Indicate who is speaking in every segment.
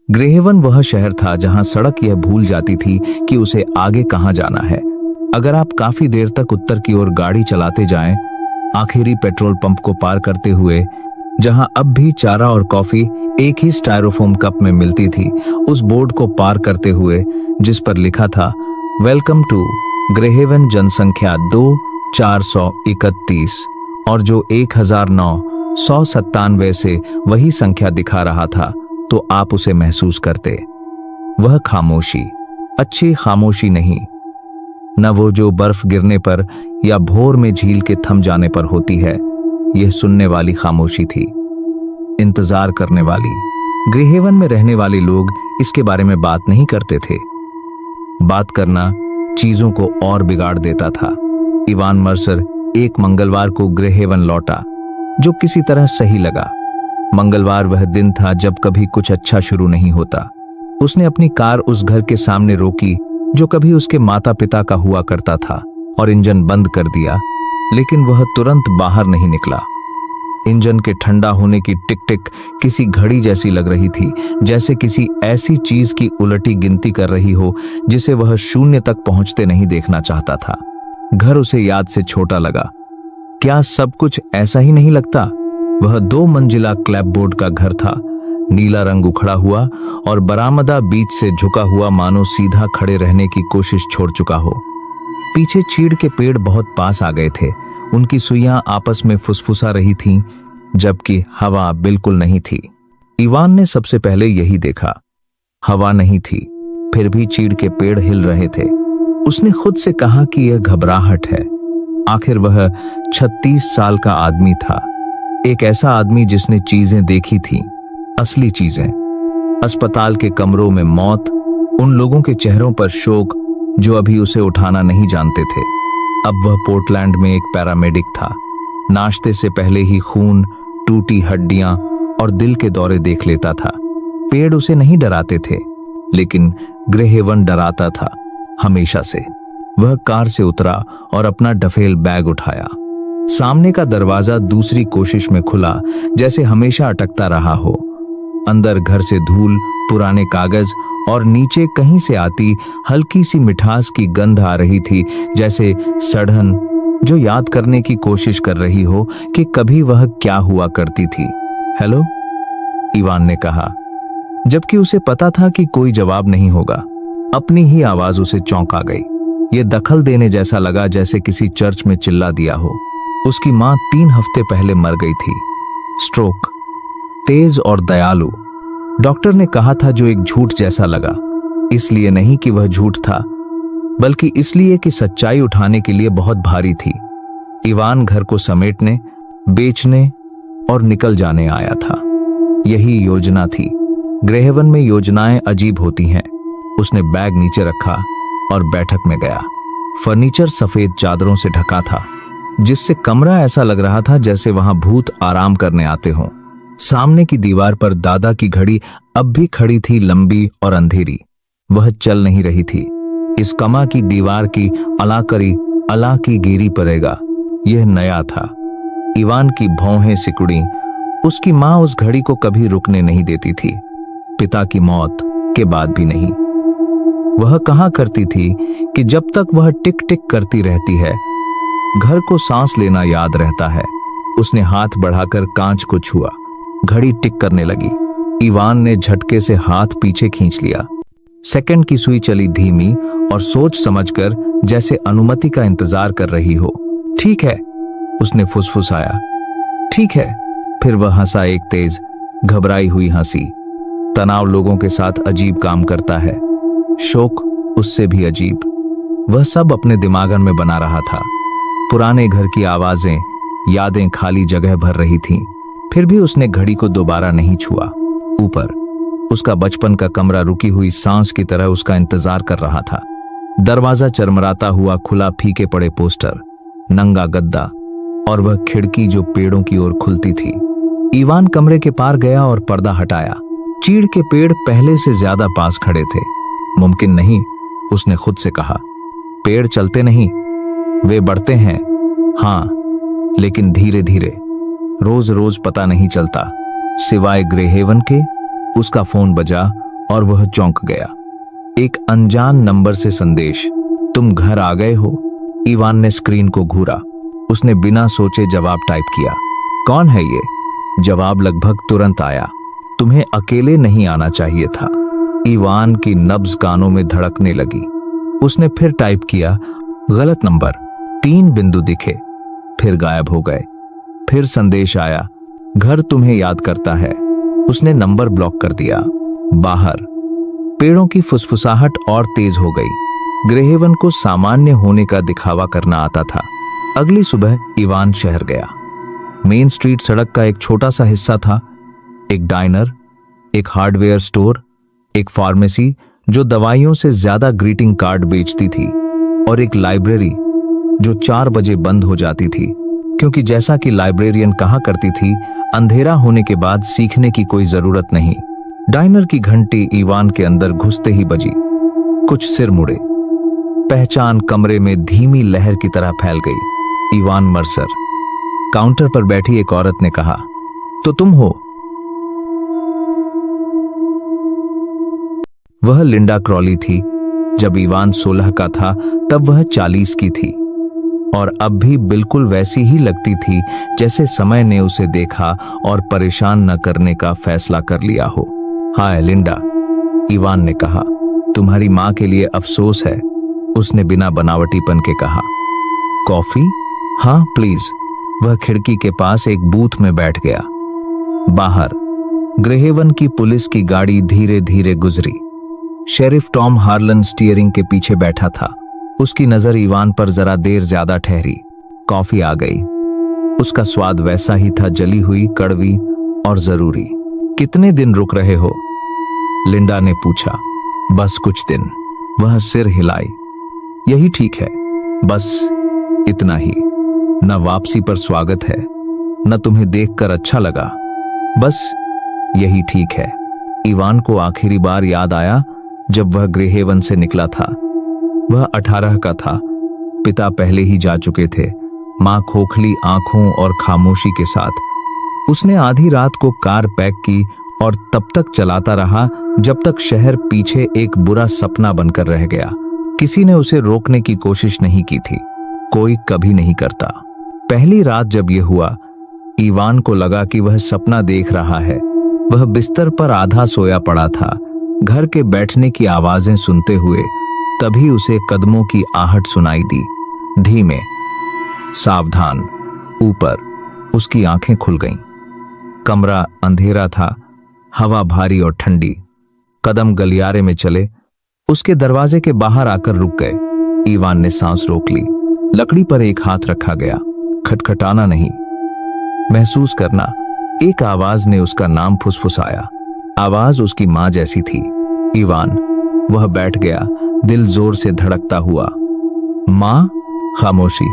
Speaker 1: ग्रेहेवन वह शहर था जहां सड़क यह भूल जाती थी कि उसे आगे कहां जाना है। अगर आप काफी देर तक उत्तर की ओर गाड़ी चलाते जाएं, आखिरी पेट्रोल पंप को पार करते हुए, जहां अब भी चारा और कॉफी एक ही स्टायरोफोम कप में मिलती थी, उस बोर्ड को पार करते हुए जिस पर लिखा था वेलकम टू ग्रेहेवन जनसंख्या 2431 और जो 1997 से वही संख्या दिखा रहा था, तो आप उसे महसूस करते। वह खामोशी, अच्छी खामोशी नहीं, न वो जो बर्फ गिरने पर या भोर में झील के थम जाने पर होती है। यह सुनने वाली खामोशी थी, इंतजार करने वाली। ग्रेहेवन में रहने वाले लोग इसके बारे में बात नहीं करते थे। बात करना चीजों को और बिगाड़ देता था। इवान मर्सर एक मंगलवार को ग्रेहेवन लौटा, जो किसी तरह सही लगा। मंगलवार वह दिन था जब कभी कुछ अच्छा शुरू नहीं होता। उसने अपनी कार उस घर के सामने रोकी जो कभी उसके माता पिता का हुआ करता था, और इंजन बंद कर दिया, लेकिन वह तुरंत बाहर नहीं निकला। इंजन के ठंडा होने की टिक टिक किसी घड़ी जैसी लग रही थी, जैसे किसी ऐसी चीज की उलटी गिनती कर रही हो जिसे वह शून्य तक पहुंचते नहीं देखना चाहता था। घर उसे याद से छोटा लगा। क्या सब कुछ ऐसा ही नहीं लगता? वह 2 मंजिला क्लैपबोर्ड का घर था, नीला रंग उखड़ा हुआ और बरामदा बीच से झुका हुआ, मानो सीधा खड़े रहने की कोशिश छोड़ चुका हो। पीछे चीड़ के पेड़ बहुत पास आ गए थे, उनकी सुइयां आपस में फुसफुसा रही थीं, जबकि हवा बिल्कुल नहीं थी। इवान ने सबसे पहले यही देखा। हवा नहीं थी, फिर भी चीड़ के पेड़ हिल रहे थे। उसने खुद से कहा कि यह घबराहट है। आखिर वह 36 साल का आदमी था, एक ऐसा आदमी जिसने चीजें देखी थीं, असली चीजें। अस्पताल के कमरों में मौत, उन लोगों के चेहरों पर शोक जो अभी उसे उठाना नहीं जानते थे। अब वह पोर्टलैंड में एक पैरामेडिक था। नाश्ते से पहले ही खून, टूटी हड्डियां और दिल के दौरे देख लेता था। पेड़ उसे नहीं डराते थे, लेकिन ग्रेहेवन डराता था, हमेशा से। वह कार से उतरा और अपना डफेल बैग उठाया। सामने का दरवाजा दूसरी कोशिश में खुला, जैसे हमेशा अटकता रहा हो। अंदर घर से धूल, पुराने कागज और नीचे कहीं से आती हल्की सी मिठास की गंध आ रही थी, जैसे सड़न जो याद करने की कोशिश कर रही हो कि कभी वह क्या हुआ करती थी। हेलो, इवान ने कहा, जबकि उसे पता था कि कोई जवाब नहीं होगा। अपनी ही आवाज उसे चौंका गई। यह दखल देने जैसा लगा, जैसे किसी चर्च में चिल्ला दिया हो। उसकी मां 3 हफ्ते पहले मर गई थी, स्ट्रोक, तेज और दयालु। डॉक्टर ने कहा था, जो एक झूठ जैसा लगा, इसलिए नहीं कि वह झूठ था, बल्कि इसलिए कि सच्चाई उठाने के लिए बहुत भारी थी। इवान घर को समेटने, बेचने और निकल जाने आया था। यही योजना थी। ग्रेहेवन में योजनाएं अजीब होती हैं। उसने बैग नीचे रखा और बैठक में गया। फर्नीचर सफेद चादरों से ढका था, जिससे कमरा ऐसा लग रहा था जैसे वहां भूत आराम करने आते हों। सामने की दीवार पर दादा की घड़ी अब भी खड़ी थी, लंबी और अंधेरी। वह चल नहीं रही थी। इस कमा की दीवार की अला की गिरी पड़ेगा, यह नया था। इवान की भौहें सिकुड़ी। उसकी मां उस घड़ी को कभी रुकने नहीं देती थी, पिता की मौत के बाद भी नहीं। वह कहा करती थी कि जब तक वह टिक टिक करती रहती है, घर को सांस लेना याद रहता है। उसने हाथ बढ़ाकर कांच को छुआ। घड़ी टिक करने लगी। इवान ने झटके से हाथ पीछे खींच लिया। सेकंड की सुई चली धीमी और सोच समझकर, जैसे अनुमति का इंतजार कर रही हो। ठीक है, उसने फुसफुसाया। ठीक है। फिर वह हंसा, एक तेज, घबराई हुई हंसी। तनाव लोगों के साथ अजीब काम करता है, शोक उससे भी अजीब। वह सब अपने दिमागन में बना रहा था। पुराने घर की आवाजें, यादें खाली जगह भर रही थीं। फिर भी उसने घड़ी को दोबारा नहीं छुआ। ऊपर उसका बचपन का कमरा रुकी हुई सांस की तरह उसका इंतजार कर रहा था। दरवाजा चरमराता हुआ खुला, फीके पड़े पोस्टर, नंगा गद्दा और वह खिड़की जो पेड़ों की ओर खुलती थी। इवान कमरे के पार गया और पर्दा हटाया। चीड़ के पेड़ पहले से ज्यादा पास खड़े थे। मुमकिन नहीं, उसने खुद से कहा। पेड़ चलते नहीं, वे बढ़ते हैं। हाँ, लेकिन धीरे धीरे, रोज रोज पता नहीं चलता। सिवाय ग्रेहेवन के। उसका फोन बजा और वह चौंक गया। एक अनजान नंबर से संदेश, तुम घर आ गए हो। इवान ने स्क्रीन को घूरा। उसने बिना सोचे जवाब टाइप किया। कौन है ये? जवाब लगभग तुरंत आया। तुम्हें अकेले नहीं आना चाहिए था। इवान की नब्ज कानों में धड़कने लगी। उसने फिर टाइप किया, गलत नंबर। 3 बिंदु दिखे, फिर गायब हो गए। फिर संदेश आया, घर तुम्हें याद करता है। उसने नंबर ब्लॉक कर दिया। बाहर पेड़ों की फुसफुसाहट और तेज हो गई। ग्रेहेवन को सामान्य होने का दिखावा करना आता था। अगली सुबह इवान शहर गया। मेन स्ट्रीट सड़क का एक छोटा सा हिस्सा था। एक डाइनर, एक हार्डवेयर स्टोर, एक फार्मेसी जो दवाइयों से ज्यादा ग्रीटिंग कार्ड बेचती थी, और एक लाइब्रेरी जो 4 बजे बंद हो जाती थी, क्योंकि जैसा कि लाइब्रेरियन कहा करती थी, अंधेरा होने के बाद सीखने की कोई जरूरत नहीं। डाइनर की घंटी इवान के अंदर घुसते ही बजी। कुछ सिर मुड़े। पहचान कमरे में धीमी लहर की तरह फैल गई। Ivan Mercer. काउंटर पर बैठी एक औरत ने कहा, तो तुम हो? वह लिंडा क्रॉली थी। जब इवान 16 का था तब वह 40 की थी, और अब भी बिल्कुल वैसी ही लगती थी जैसे समय ने उसे देखा और परेशान न करने का फैसला कर लिया हो। हाय लिंडा, इवान ने कहा। तुम्हारी मां के लिए अफसोस है, उसने बिना बनावटीपन के कहा। कॉफी? हाँ प्लीज। वह खिड़की के पास एक बूथ में बैठ गया। बाहर ग्रेहेवन की पुलिस की गाड़ी धीरे धीरे गुजरी। शेरिफ टॉम हार्लन स्टीयरिंग के पीछे बैठा था। उसकी नजर इवान पर जरा देर ज्यादा ठहरी। कॉफी आ गई। उसका स्वाद वैसा ही था, जली हुई, कड़वी और जरूरी। कितने दिन रुक रहे हो? लिंडा ने पूछा। बस कुछ दिन। वह सिर हिलाई। यही ठीक है, बस इतना ही। न वापसी पर स्वागत है, न तुम्हें देखकर अच्छा लगा, बस यही ठीक है। इवान को आखिरी बार याद आया जब वह ग्रेहेवन से निकला था। वह 18 का था। पिता पहले ही जा चुके थे, मां खोखली आंखों और खामोशी के साथ। उसने आधी रात को कार पैक की और तब तक चलाता रहा जब तक शहर पीछे एक बुरा सपना बनकर रह गया। किसी ने उसे रोकने की कोशिश नहीं की थी, कोई कभी नहीं करता। पहली रात जब यह हुआ, इवान को लगा कि वह सपना देख रहा है। वह बिस्तर पर आधा सोया पड़ा था, घर के बैठने की आवाजें सुनते हुए। तभी उसे कदमों की आहट सुनाई दी, धीमे, सावधान। ऊपर उसकी आंखें खुल गईं। कमरा अंधेरा था, हवा भारी और ठंडी। कदम गलियारे में चले, उसके दरवाजे के बाहर आकर रुक गए। इवान ने सांस रोक ली। लकड़ी पर एक हाथ रखा गया। खटखटाना नहीं, महसूस करना। एक आवाज ने उसका नाम फुसफुसाया। आवाज उसकी मां जैसी थी। इवान। वह बैठ गया, दिल जोर से धड़कता हुआ। मां? खामोशी।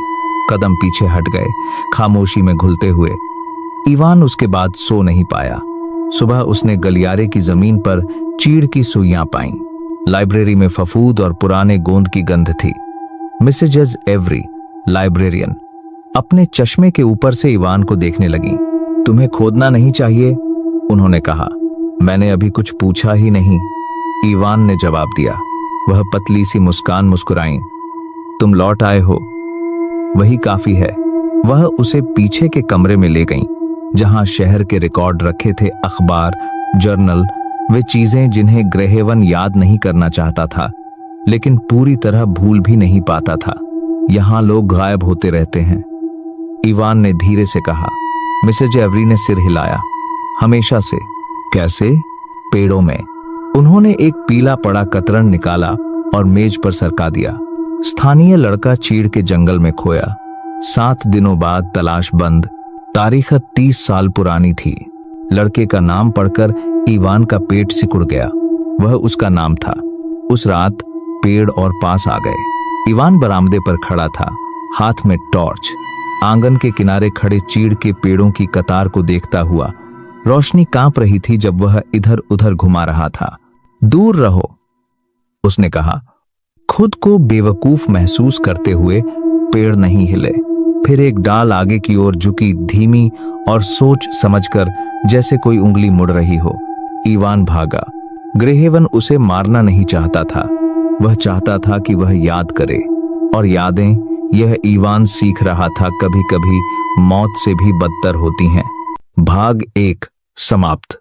Speaker 1: कदम पीछे हट गए, खामोशी में घुलते हुए। इवान उसके बाद सो नहीं पाया। सुबह उसने गलियारे की जमीन पर चीड़ की सुइयां पाईं। लाइब्रेरी में फफूद और पुराने गोंद की गंध थी। मिसेज एवरी, लाइब्रेरियन, अपने चश्मे के ऊपर से इवान को देखने लगी। तुम्हें खोदना नहीं चाहिए, उन्होंने कहा। मैंने अभी कुछ पूछा ही नहीं, इवान ने जवाब दिया। वह पतली सी मुस्कान मुस्कुराई। तुम लौट आए हो, वही काफी है। वह उसे पीछे के कमरे में ले गईं, जहां शहर के रिकॉर्ड रखे थे, अखबार, जर्नल, वे चीजें जिन्हें ग्रेहेवन याद नहीं करना चाहता था, लेकिन पूरी तरह भूल भी नहीं पाता था। यहां लोग गायब होते रहते हैं, इवान ने धीरे से कहा। मिसेज एवरी ने सिर हिलाया। हमेशा से। कैसे? पेड़ों में। उन्होंने एक पीला पड़ा कतरन निकाला और मेज पर सरका दिया। स्थानीय लड़का चीड़ के जंगल में खोया। 7 दिनों बाद तलाश बंद। तारीख 30 साल पुरानी थी। लड़के का नाम पढ़कर इवान का पेट सिकुड़ गया। वह उसका नाम था। उस रात पेड़ और पास आ गए। इवान बरामदे पर खड़ा था, हाथ में टॉर्च। आंगन के किनारे खड़े चीड़ के पेड़ों की कतार को देखता हुआ। रोशनी कांप रही थी जब वह इधर उधर घुमा रहा था। दूर रहो, उसने कहा, खुद को बेवकूफ महसूस करते हुए। पेड़ नहीं हिले। फिर एक डाल आगे की ओर झुकी, धीमी और सोच समझकर, जैसे कोई उंगली मुड़ रही हो। इवान भागा। ग्रेहेवन उसे मारना नहीं चाहता था, वह चाहता था कि वह याद करे, और यादें, यह इवान सीख रहा था, कभी कभी मौत से भी बदतर होती हैं। भाग 1 समाप्त।